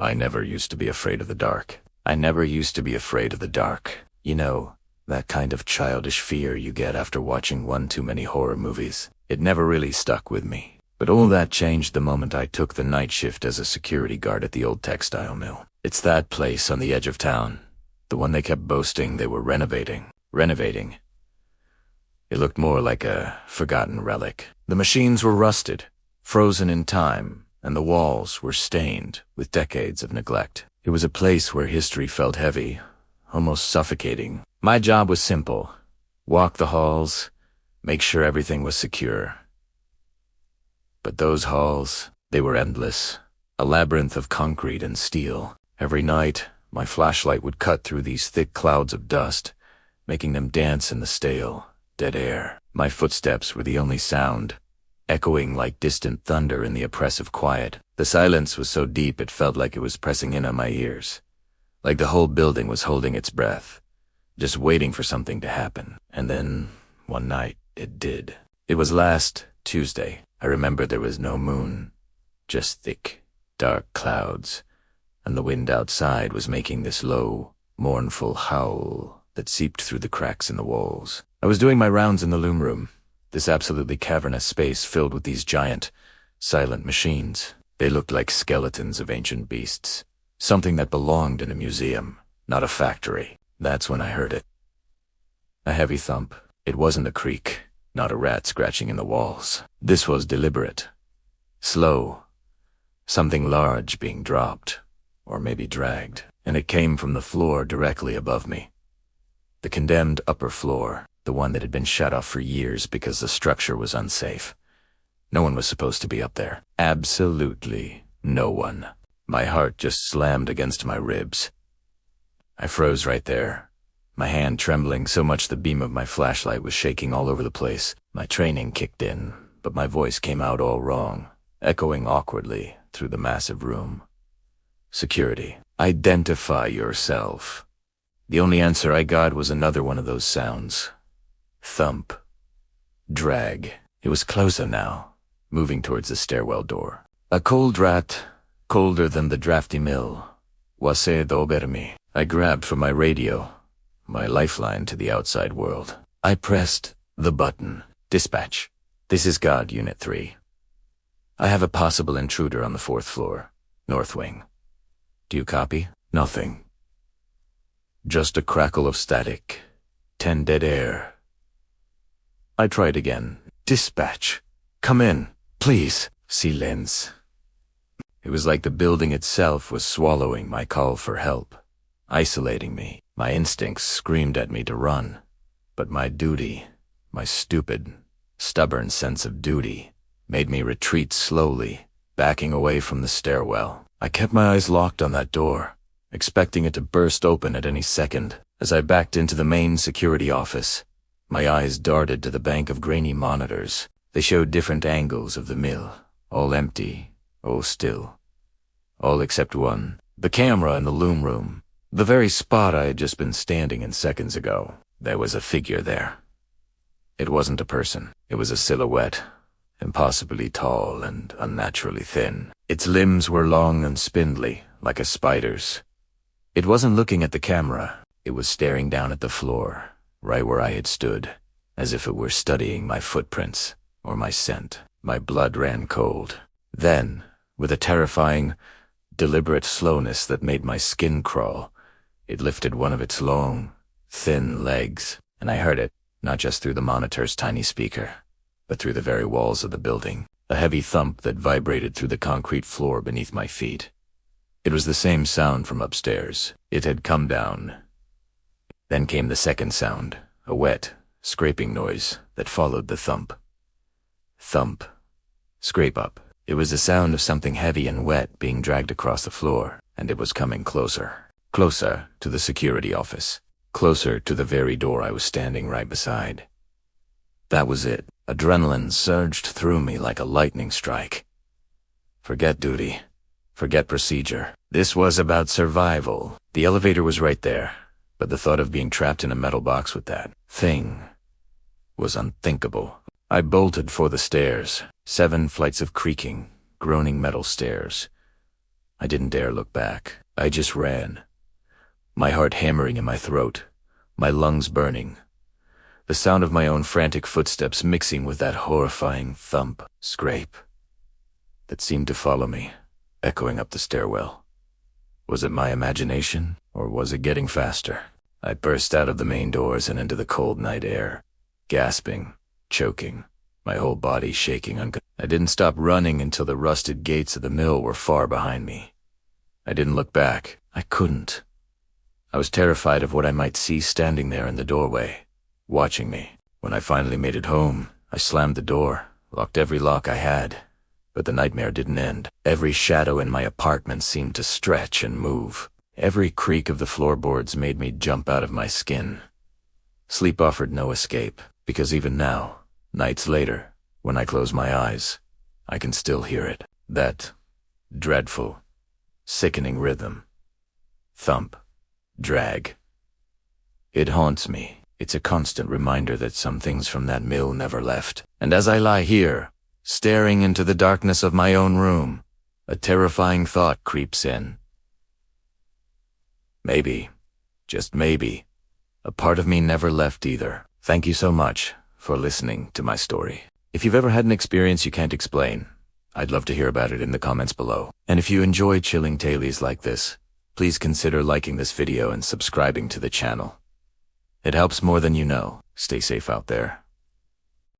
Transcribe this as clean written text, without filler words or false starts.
I never used to be afraid of the dark. I never used to be afraid of the dark. You know, that kind of childish fear you get after watching one too many horror movies. It never really stuck with me. But all that changed the moment I took the night shift as a security guard at the old textile mill. It's that place on the edge of town. The one they kept boasting they were renovating. It looked more like a forgotten relic. The machines were rusted, frozen in time, and the walls were stained with decades of neglect. It was a place where history felt heavy, almost suffocating. My job was simple. Walk the halls, make sure everything was secure. But those halls, they were endless, a labyrinth of concrete and steel. Every night, my flashlight would cut through these thick clouds of dust, making them dance in the stale, dead air. My footsteps were the only sound, echoing like distant thunder in the oppressive quiet. The silence was so deep it felt like it was pressing in on my ears, like the whole building was holding its breath, just waiting for something to happen. And then, one night, it did. It was last Tuesday. I remember there was no moon, just thick, dark clouds, and the wind outside was making this low, mournful howl that seeped through the cracks in the walls. I was doing my rounds in the loom room, this absolutely cavernous space filled with these giant, silent machines. They looked like skeletons of ancient beasts, something that belonged in a museum, not a factory. That's when I heard it. A heavy thump. It wasn't a creak, not a rat scratching in the walls. This was deliberate, slow, something large being dropped, or maybe dragged, and it came from the floor directly above me. The condemned upper floor, the one that had been shut off for years because the structure was unsafe. No one was supposed to be up there. Absolutely no one. My heart just slammed against my ribs. I froze right there, my hand trembling so much the beam of my flashlight was shaking all over the place. My training kicked in, but my voice came out all wrong, echoing awkwardly through the massive room. Security. Identify yourself. The only answer I got was another one of those sounds. Thump. Drag. It was closer now, moving towards the stairwell door. A cold rat, colder than the drafty mill, wasse dobermi. I grabbed for my radio, my lifeline to the outside world. I pressed the button. Dispatch. This is God, Unit 3. I have a possible intruder on the 4th floor, North Wing. Do you copy? Nothing. Just a crackle of static. 10 dead air. I tried again. Dispatch. Come in, please. Silence. It was like the building itself was swallowing my call for help, isolating me. My instincts screamed at me to run, but my duty, my stupid, stubborn sense of duty, made me retreat slowly, backing away from the stairwell. I kept my eyes locked on that door, expecting it to burst open at any second. As I backed into the main security office, my eyes darted to the bank of grainy monitors. They showed different angles of the mill, all empty, all still. All except one, the camera in the loom room, the very spot I had just been standing in seconds ago. There was a figure there. It wasn't a person. It was a silhouette, impossibly tall and unnaturally thin. Its limbs were long and spindly, like a spider's. It wasn't looking at the camera. It was staring down at the floor, right where I had stood, as if it were studying my footprints or my scent. My blood ran cold. Then, with a terrifying, deliberate slowness that made my skin crawl, it lifted one of its long, thin legs, and I heard it, not just through the monitor's tiny speaker, but through the very walls of the building, a heavy thump that vibrated through the concrete floor beneath my feet. It was the same sound from upstairs. It had come down. Then came the second sound, a wet, scraping noise that followed the thump. Thump. Scrape up. It was the sound of something heavy and wet being dragged across the floor, and it was coming closer. Closer to the security office. Closer to the very door I was standing right beside. That was it. Adrenaline surged through me like a lightning strike. Forget duty. Forget procedure. This was about survival. The elevator was right there, but the thought of being trapped in a metal box with that thing was unthinkable. I bolted for the stairs. 7 flights of creaking, groaning metal stairs. I didn't dare look back. I just ran, my heart hammering in my throat, my lungs burning. The sound of my own frantic footsteps mixing with that horrifying thump, scrape, that seemed to follow me, echoing up the stairwell. Was it my imagination, or was it getting faster? I burst out of the main doors and into the cold night air, gasping, choking, my whole body shaking. I didn't stop running until the rusted gates of the mill were far behind me. I didn't look back. I couldn't. I was terrified of what I might see standing there in the doorway, watching me. When I finally made it home, I slammed the door, locked every lock I had. But the nightmare didn't end. Every shadow in my apartment seemed to stretch and move. Every creak of the floorboards made me jump out of my skin. Sleep offered no escape, because even now, nights later, when I close my eyes, I can still hear it. That dreadful, sickening rhythm. Thump. Drag. It haunts me. It's a constant reminder that some things from that mill never left. And as I lie here, staring into the darkness of my own room, a terrifying thought creeps in. Maybe, just maybe, a part of me never left either. Thank you so much for listening to my story. If you've ever had an experience you can't explain, I'd love to hear about it in the comments below. And if you enjoy chilling tales like this, please consider liking this video and subscribing to the channel. It helps more than you know. Stay safe out there.